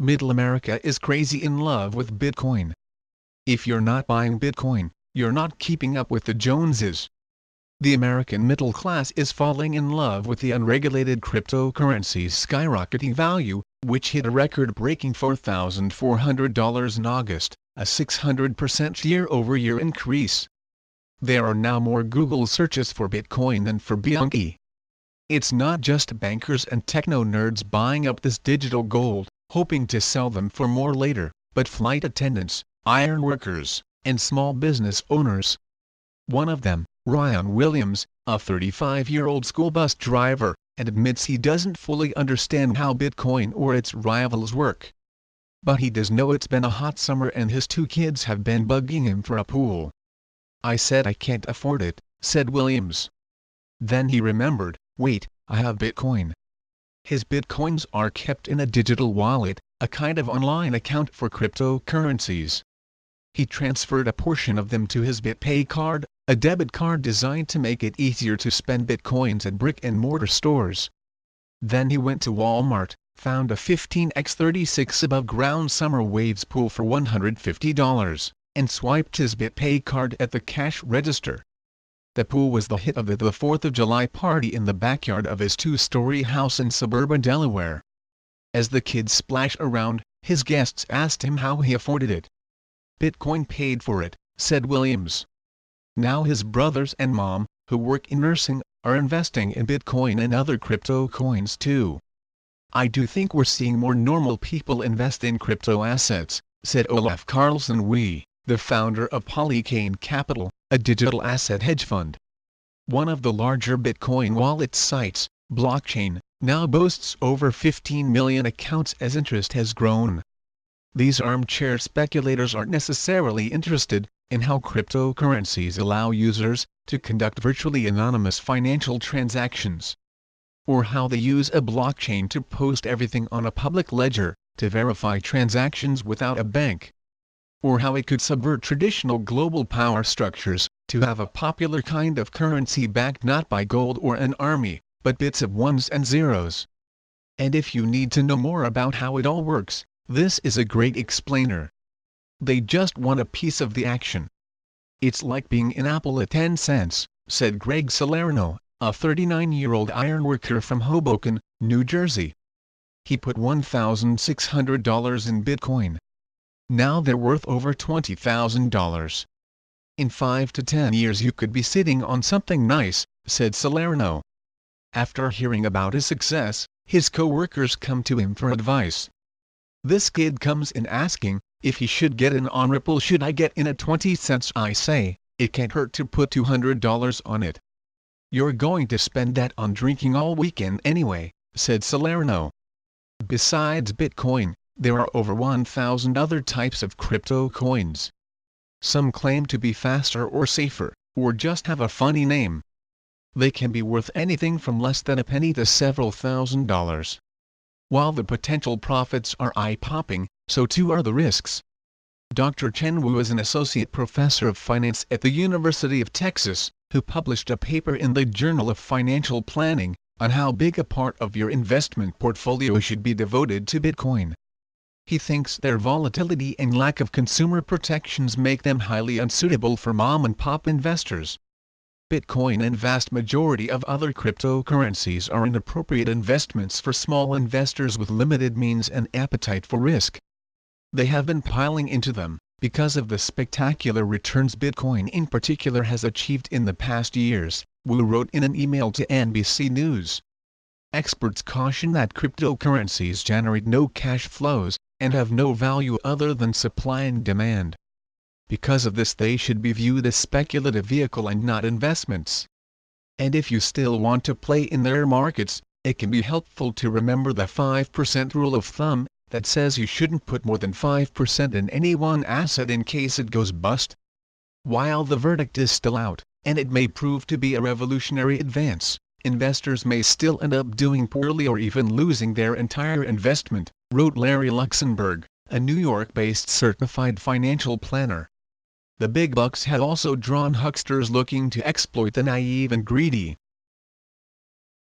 Middle America is crazy in love with Bitcoin. If you're not buying Bitcoin, you're not keeping up with the Joneses. The American middle class is falling in love with the unregulated cryptocurrency's skyrocketing value, which hit a record-breaking $4,400 in August, a 600% year-over-year increase. There are now more Google searches for Bitcoin than for Bianchi. It's not just bankers and techno-nerds buying up this digital gold, hoping to sell them for more later, but flight attendants, ironworkers, and small business owners. One of them, Ryan Williams, a 35-year-old school bus driver, admits he doesn't fully understand how Bitcoin or its rivals work. But he does know it's been a hot summer and his 2 kids have been bugging him for a pool. "I said I can't afford it," said Williams. Then he remembered, "Wait, I have Bitcoin." His Bitcoins are kept in a digital wallet, a kind of online account for cryptocurrencies. He transferred a portion of them to his BitPay card, a debit card designed to make it easier to spend Bitcoins at brick-and-mortar stores. Then he went to Walmart, found a 15x36 above-ground summer waves pool for $150, and swiped his BitPay card at the cash register. The pool was the hit of the 4th of July party in the backyard of his 2-story house in suburban Delaware. As the kids splashed around, his guests asked him how he afforded it. "Bitcoin paid for it," said Williams. Now his brothers and mom, who work in nursing, are investing in Bitcoin and other crypto coins too. "I do think we're seeing more normal people invest in crypto assets," said Olaf Carlson Wee, the founder of Polycane Capital, a digital asset hedge fund. One of the larger Bitcoin wallet sites, Blockchain, now boasts over 15 million accounts as interest has grown. These armchair speculators aren't necessarily interested in how cryptocurrencies allow users to conduct virtually anonymous financial transactions, or how they use a blockchain to post everything on a public ledger to verify transactions without a bank, or how it could subvert traditional global power structures to have a popular kind of currency backed not by gold or an army, but bits of ones and zeros. And if you need to know more about how it all works, this is a great explainer. They just want a piece of the action. "It's like being in Apple at 10 cents, said Greg Salerno, a 39-year-old ironworker from Hoboken, New Jersey. He put $1,600 in Bitcoin. Now they're worth over $20,000. In 5 to 10 years you could be sitting on something nice, said Salerno. After hearing about his success, his co-workers come to him for advice. This kid comes in asking, if he should get in on Ripple, should I get in at 20 cents? I say, it can't hurt to put $200 on it. You're going to spend that on drinking all weekend anyway, said Salerno. Besides Bitcoin, there are over 1,000 other types of crypto coins. Some claim to be faster or safer, or just have a funny name. They can be worth anything from less than a penny to several $1,000s. While the potential profits are eye-popping, so too are the risks. Dr. Chen Wu is an associate professor of finance at the University of Texas, who published a paper in the Journal of Financial Planning on how big a part of your investment portfolio should be devoted to Bitcoin. He thinks their volatility and lack of consumer protections make them highly unsuitable for mom-and-pop investors. Bitcoin and vast majority of other cryptocurrencies are inappropriate investments for small investors with limited means and appetite for risk. They have been piling into them, because of the spectacular returns Bitcoin in particular has achieved in the past years, Wu wrote in an email to NBC News. Experts caution that cryptocurrencies generate no cash flows, and have no value other than supply and demand. Because of this they should be viewed as speculative vehicle and not investments. And if you still want to play in their markets, it can be helpful to remember the 5% rule of thumb, that says you shouldn't put more than 5% in any one asset in case it goes bust. While the verdict is still out, and it may prove to be a revolutionary advance, investors may still end up doing poorly or even losing their entire investment, wrote Larry Luxembourg, a New York-based certified financial planner. The big bucks have also drawn hucksters looking to exploit the naive and greedy.